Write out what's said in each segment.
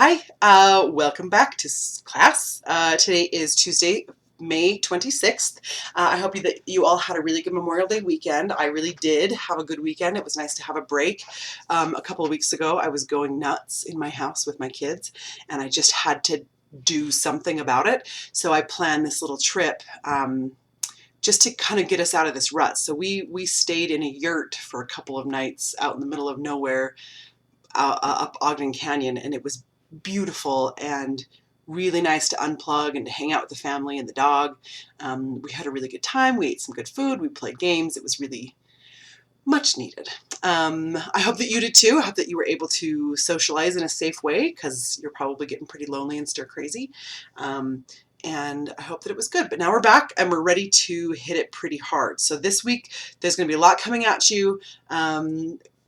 Hi, welcome back to class. Today is Tuesday, May 26th. I hope that you all had a really good Memorial Day weekend. I really did have a good weekend. It was nice to have a break. A couple of weeks ago, I was going nuts in my house with my kids, and I just had to do something about it. So I planned this little trip just to kind of get us out of this rut. So we stayed in a yurt for a couple of nights out in the middle of nowhere, up Ogden Canyon, and it was beautiful and really nice to unplug and to hang out with the family and the dog. We had a really good time. We ate some good food. We played games. It was really much needed. I hope that you did too. I hope that you were able to socialize in a safe way because you're probably getting pretty lonely and stir crazy. And I hope that it was good. But now we're back and we're ready to hit it pretty hard. So this week there's going to be a lot coming at you.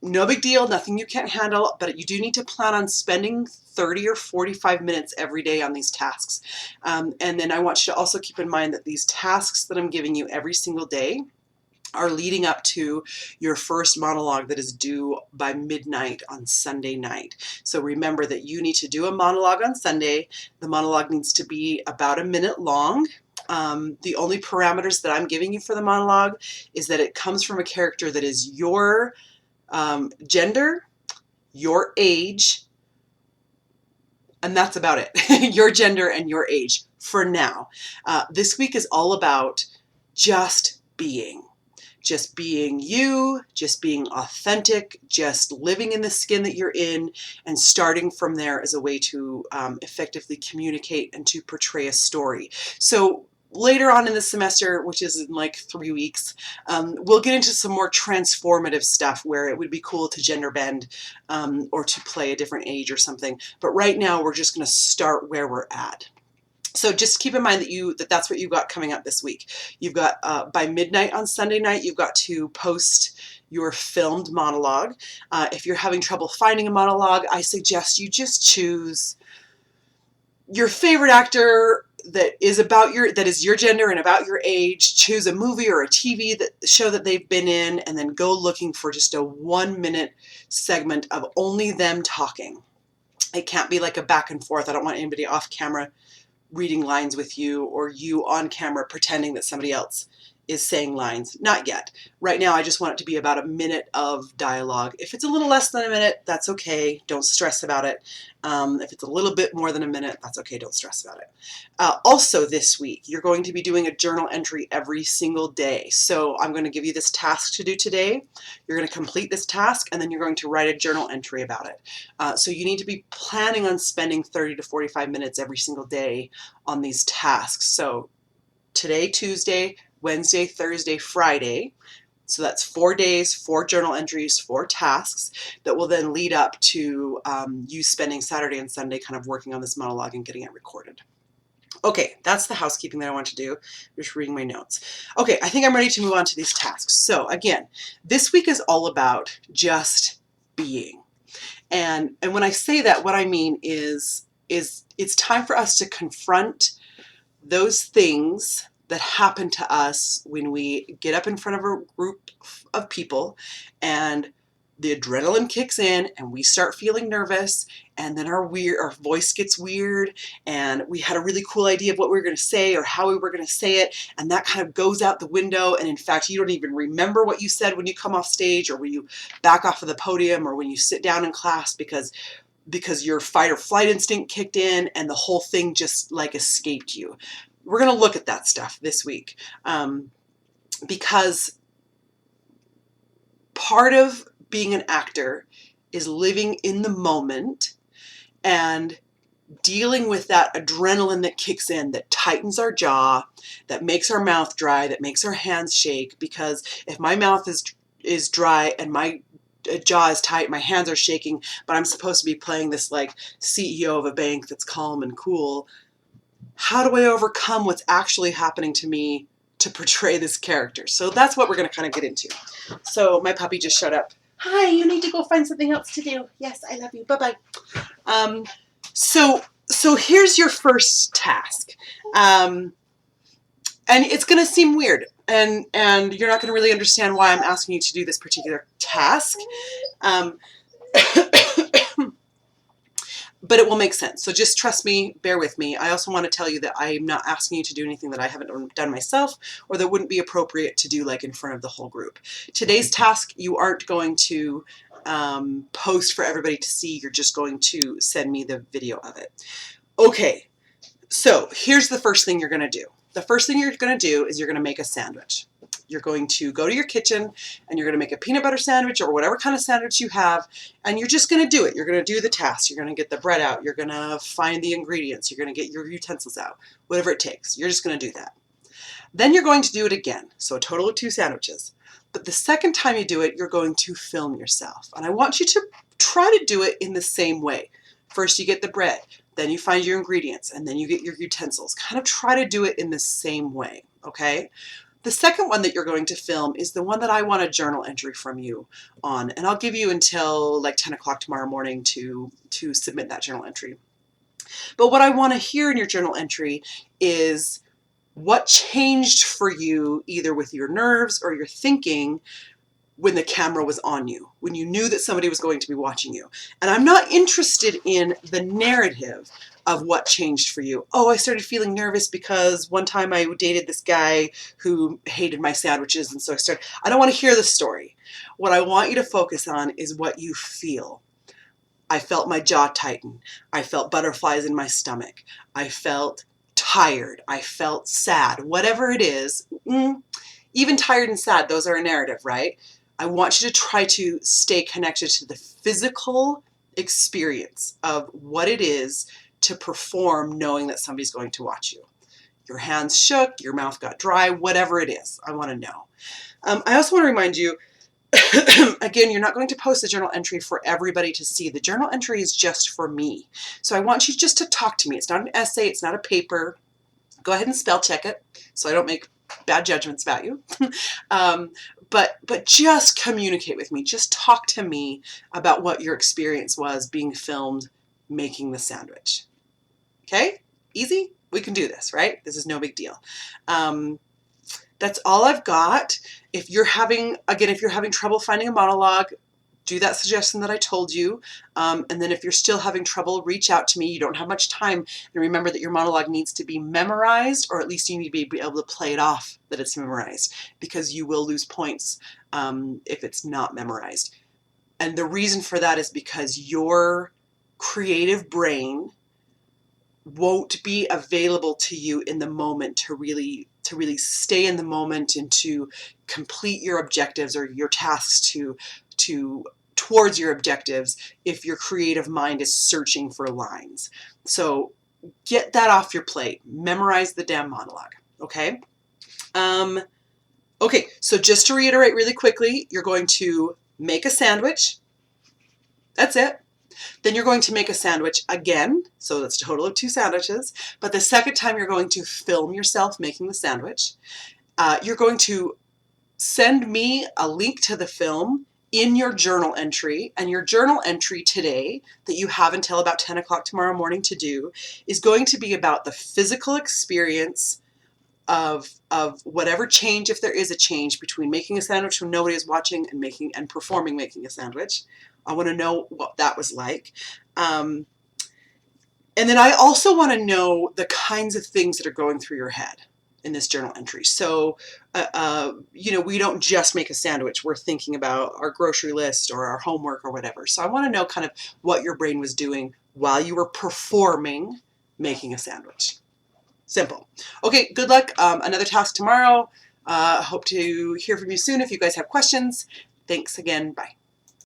No big deal, nothing you can't handle, but you do need to plan on spending 30 or 45 minutes every day on these tasks. And then I want you to also keep in mind that these tasks that I'm giving you every single day are leading up to your first monologue that is due by midnight on Sunday night. So remember that you need to do a monologue on Sunday. The monologue needs to be about a minute long. The only parameters that I'm giving you for the monologue is that it comes from a character that is your gender, your age, and that's about it. Your gender and your age for now. This week is all about just being. Just being you, just being authentic, just living in the skin that you're in, and starting from there as a way to effectively communicate and to portray a story. So later on in the semester, which is in like 3 weeks, we'll get into some more transformative stuff where it would be cool to gender bend or to play a different age or something. But right now, we're just going to start where we're at. So just keep in mind that that's what you've got coming up this week. You've got by midnight on Sunday night, you've got to post your filmed monologue. If you're having trouble finding a monologue, I suggest you just choose your favorite actor that is your gender and about your age. Choose a movie or a TV show that they've been in, and then go looking for just a 1-minute segment of only them talking. It can't be like a back and forth. I don't want anybody off camera reading lines with you or you on camera pretending that somebody else is saying lines. Not yet. Right now, I just want it to be about a minute of dialogue. If it's a little less than a minute, that's okay. Don't stress about it. If it's a little bit more than a minute, that's okay. Don't stress about it. Also this week, you're going to be doing a journal entry every single day. So I'm going to give you this task to do today. You're going to complete this task, and then you're going to write a journal entry about it. So you need to be planning on spending 30 to 45 minutes every single day on these tasks. So today, Tuesday, Wednesday, Thursday, Friday. So that's 4 days, 4 journal entries, 4 tasks that will then lead up to you spending Saturday and Sunday kind of working on this monologue and getting it recorded. Okay, that's the housekeeping that I want to do. I'm just reading my notes. Okay, I think I'm ready to move on to these tasks. So again, this week is all about just being. And when I say that, what I mean is it's time for us to confront those things that happen to us when we get up in front of a group of people and the adrenaline kicks in and we start feeling nervous, and then our voice gets weird, and we had a really cool idea of what we were going to say or how we were going to say it, and that kind of goes out the window, and in fact you don't even remember what you said when you come off stage or when you back off of the podium or when you sit down in class because your fight or flight instinct kicked in and the whole thing just like escaped you. We're going to look at that stuff this week because part of being an actor is living in the moment and dealing with that adrenaline that kicks in, that tightens our jaw, that makes our mouth dry, that makes our hands shake. Because if my mouth is dry and my jaw is tight, my hands are shaking, but I'm supposed to be playing this like CEO of a bank that's calm and cool, how do I overcome what's actually happening to me to portray this character? So that's what we're going to kind of get into. So my puppy just showed up. Hi, you need to go find something else to do. Yes, I love you. Bye-bye. So here's your first task. And it's going to seem weird. And you're not going to really understand why I'm asking you to do this particular task. but it will make sense. So just trust me, bear with me. I also want to tell you that I'm not asking you to do anything that I haven't done myself or that wouldn't be appropriate to do like in front of the whole group. Today's task, you aren't going to post for everybody to see. You're just going to send me the video of it. Okay, so here's the first thing you're going to do. The first thing you're going to do is you're going to make a sandwich. You're going to go to your kitchen and you're going to make a peanut butter sandwich or whatever kind of sandwich you have, and you're just going to do it. You're going to do the task. You're going to get the bread out. You're going to find the ingredients. You're going to get your utensils out, whatever it takes. You're just going to do that. Then you're going to do it again. So a total of 2 sandwiches. But the second time you do it, you're going to film yourself. And I want you to try to do it in the same way. First, you get the bread. Then you find your ingredients. And then you get your utensils. Kind of try to do it in the same way, okay? The second one that you're going to film is the one that I want a journal entry from you on. And I'll give you until like 10 o'clock tomorrow morning to submit that journal entry. But what I want to hear in your journal entry is what changed for you either with your nerves or your thinking when the camera was on you, when you knew that somebody was going to be watching you. And I'm not interested in the narrative of what changed for you. Oh, I started feeling nervous because one time I dated this guy who hated my sandwiches, and so I don't want to hear the story. What I want you to focus on is what you feel. I felt my jaw tighten. I felt butterflies in my stomach. I felt tired. I felt sad. Whatever it is, even tired and sad, those are a narrative, right? I want you to try to stay connected to the physical experience of what it is to perform knowing that somebody's going to watch you. Your hands shook, your mouth got dry, whatever it is, I want to know. I also want to remind you, again, you're not going to post a journal entry for everybody to see. The journal entry is just for me. So I want you just to talk to me. It's not an essay, it's not a paper. Go ahead and spell check it so I don't make bad judgments about you. But just communicate with me. Just talk to me about what your experience was being filmed making the sandwich. Okay? Easy? We can do this, right? This is no big deal. That's all I've got. If you're having trouble finding a monologue, do that suggestion that I told you. And then if you're still having trouble, reach out to me. You don't have much time. And remember that your monologue needs to be memorized, or at least you need to be able to play it off that it's memorized, because you will lose points if it's not memorized. And the reason for that is because your creative brain won't be available to you in the moment to really stay in the moment and to complete your objectives or your tasks towards your objectives if your creative mind is searching for lines. So get that off your plate. Memorize the damn monologue, okay? Okay, so just to reiterate really quickly, you're going to make a sandwich. That's it. Then you're going to make a sandwich again, so that's a total of 2 sandwiches, but the second time you're going to film yourself making the sandwich. You're going to send me a link to the film in your journal entry, and your journal entry today that you have until about 10 o'clock tomorrow morning to do is going to be about the physical experience of whatever change, if there is a change, between making a sandwich when nobody is watching and performing making a sandwich. I want to know what that was like. And then I also want to know the kinds of things that are going through your head in this journal entry. So, we don't just make a sandwich. We're thinking about our grocery list or our homework or whatever. So I want to know kind of what your brain was doing while you were performing making a sandwich. Simple. Okay, good luck. Another task tomorrow. Hope to hear from you soon if you guys have questions. Thanks again. Bye.